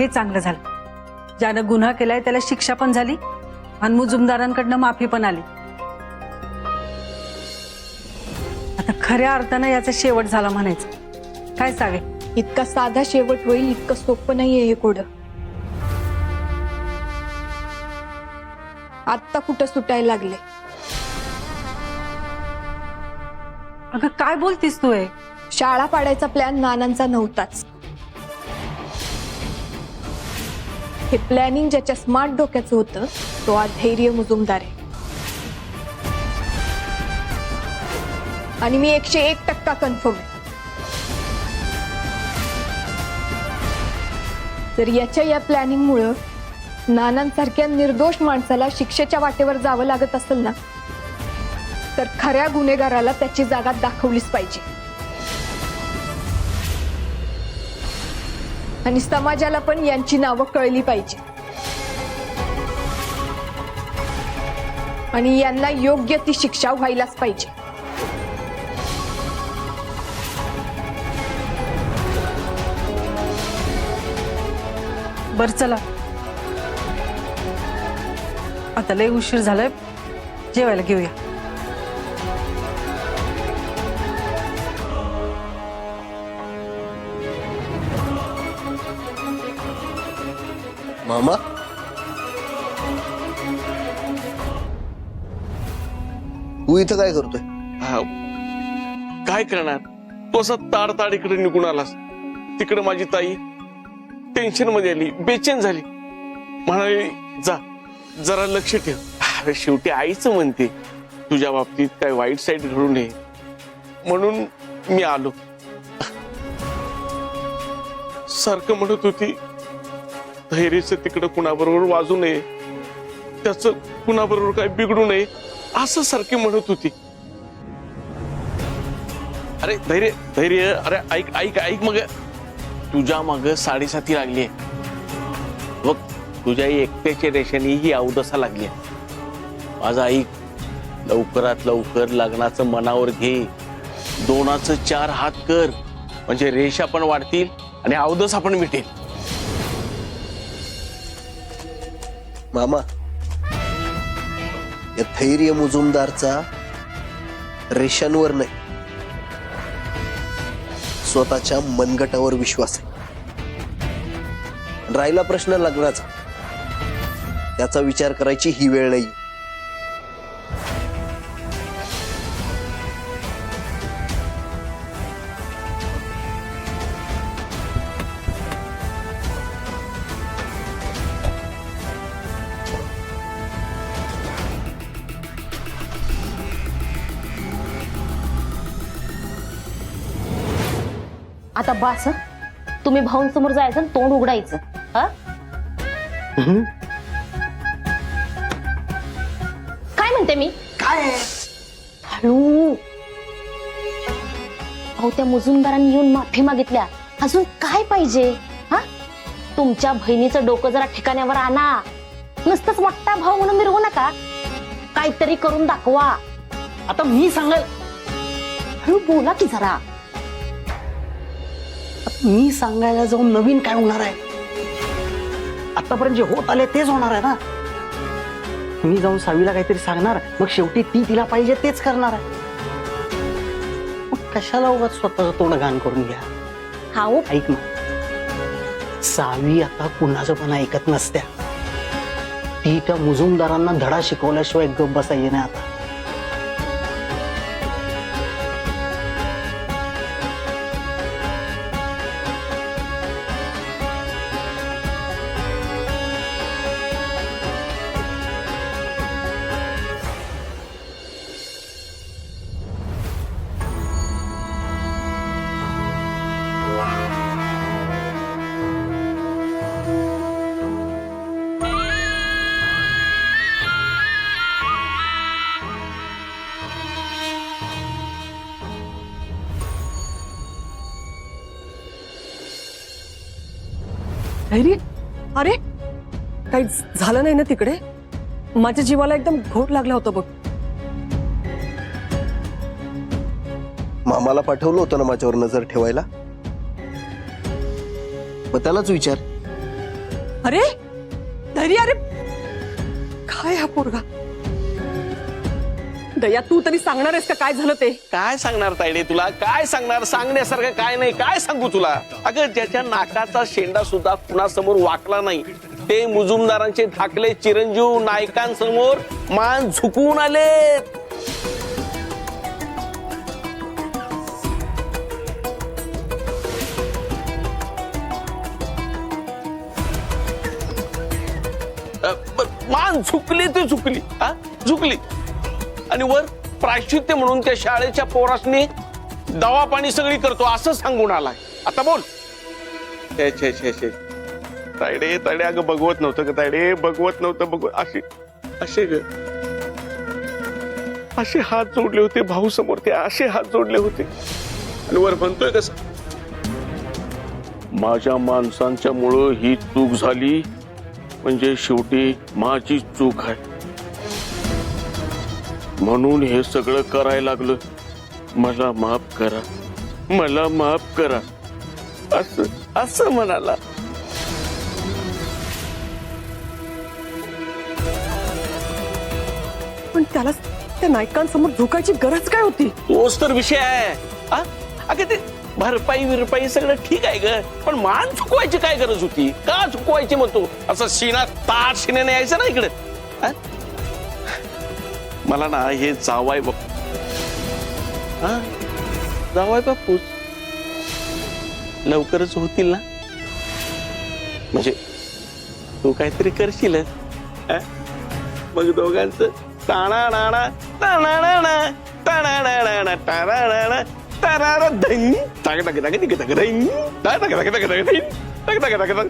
हे चांगलं झालं. ज्यानं गुन्हा केलाय त्याला शिक्षा पण झाली आणि मुजुमदारांकडनं माफी पण आली. आता खऱ्या अर्थानं याचा शेवट झाला म्हणायचं. काय सावे? इतका साधा शेवट होईल इतकं सोपं नाहीये हे कोड. आत्ता कुठं सुटायला लागले. अगं काय बोलतीस तू? हे शाळा पाडायचा प्लॅन नानांचा नव्हताच. हे प्लॅनिंग ज्याच्या स्मार्ट डोक्याचं होतं तो आज धैर्य मुजुमदार आहे. आणि मी 101% कन्फर्म आहे. जर याच्या या प्लॅनिंगमुळं नानांसारख्या निर्दोष माणसाला शिक्षेच्या वाटेवर जावं लागत असेल ना, तर खऱ्या गुन्हेगाराला त्याची जागा दाखवलीच पाहिजे. आणि समाजाला पण यांची नावं कळली पाहिजे. आणि यांना योग्य ती शिक्षा व्हायलाच पाहिजे. बर चला, आता लय उशीर झालाय, जेवायला घेऊया. मामा, तू इथं काय करतोय? काय करणार, तो असा ताडताड इकडे निघून आलास. तिकडे माझी ताई टेन्शन मध्ये आली, बेचैन झाली. म्हणाली जा जरा लक्ष ठेव. अरे शेवटी आईच म्हणते तुझ्या बाबतीत काय वाईट साईड घडू नये म्हणून मी आलो. सारखं म्हणत होती धैर्याचं तिकडं कुणाबरोबर वाजू नये, त्याचं कुणाबरोबर काय बिघडू नये असं सारखी म्हणत होती. अरे धैर्य धैर्य, अरे ऐक ऐक ऐक, मग तुझ्या माग साडेसाती लागली. बघ तुझ्या एकट्याच्या रेषाने ही अवदसा लागली. माझा ऐक, लवकरात लवकर लग्नाचं मनावर घे. 2चं 4 हात कर, म्हणजे रेषा पण वाढतील आणि अवदसा पण मिटेल. मामा, या धैर्य मुजुमदारचा रेषांवर नाही, स्वतःच्या मनगटावर विश्वास आहे. राहिला प्रश्न लग्नाचा, त्याचा विचार करायची ही वेळ नाही. आता बास, तुम्ही भाऊंसमोर जायचं आणि तोंड उघडायचं. हा काय म्हणते मी? काय हळू. अहो त्या मुजुमदारांनी येऊन माफी मागितल्या, अजून काय पाहिजे? हा तुमच्या बहिणीचं डोकं जरा ठिकाण्यावर आणा. नुसतंच मोठा भाऊ म्हणून मिरवू नका, काहीतरी करून दाखवा. आता मी सांगाल, हळू बोला की जरा. मी सांगायला जाऊन नवीन काय होणार आहे? आतापर्यंत जे होत आले तेच होणार आहे ना. मी जाऊन सावीला काहीतरी सांगणार, मग शेवटी ती तिला पाहिजे तेच करणार आहे. मग कशाला उगाच स्वतःचं तोंड घाण करून घ्या. हाऊ ऐक ना, सावी आता कुणाचं पण ऐकत नसत्या. ती त्या मुजुमदारांना धडा शिकवल्याशिवाय गप बसायचे नाही आता. धैर्य, अरे काही झालं नाही ना तिकडे? माझ्या जीवाला एकदम घोट लागला होता बघ. मामाला पाठवलं होतं ना माझ्यावर नजर ठेवायला, मग त्यालाच विचार अरे धैर्य, अरे काय हा पोरगा? दया, तू तरी सांगणार आहेस का काय झालं ते? काय सांगणार तायडे तुला? काय सांगणार? सांगण्यासारखं काय नाही. काय सांगू तुला? अगं ज्याच्या नाकाचा शेंडा सुद्धा कुणासमोर वाकला नाही, ते मुजुमदारांचे धाकले चिरंजीव नायकांसमोर मान झुकवून आलेत. मान झुकली ते झुकली, हा झुकली. आणि वर प्रायश्चित्य म्हणून त्या शाळेच्या पोरासनी दवा पाणी सगळी करतो असं सांगून आलाय. आता बोल. छे छे छे छे तायडे तायडे, अगं बघवत नव्हतं ग तायडे, बघवत नव्हतं. बघ असे असे ग असे हात जोडले होते भाऊ समोर, ते असे हात जोडले होते. आणि वर म्हणतोय कसं, माझ्या माणसांच्या मुळे ही चूक झाली, म्हणजे शेवटी माझी चूक आहे, म्हणून हे सगळं करायला लागलं. मला माफ करा, मला माफ करा, असं असं म्हणाला. पण त्याला त्या नायकांसमोर झुकायची गरज काय होती? तोच तर विषय आहे. हा? अगं ते भरपाई विरपाई सगळं ठीक आहे ग, पण मान चुकवायची काय गरज होती? का चुकवायची म्हणतो? असं सीना ताट शिनेने यायचं ना इकडे. हा? मला ना हे जावाय बापू, हा जावाय बापूच लवकरच होतील ना, म्हणजे तू काहीतरी करशील. मग दोघांचं टाणा नाणा टाणा नाणा टाणा नाणा टाणा नाणा टाणा धन टाक टाक टाक टाक टाक टाक टाक टाक टाक टाक टाक टाक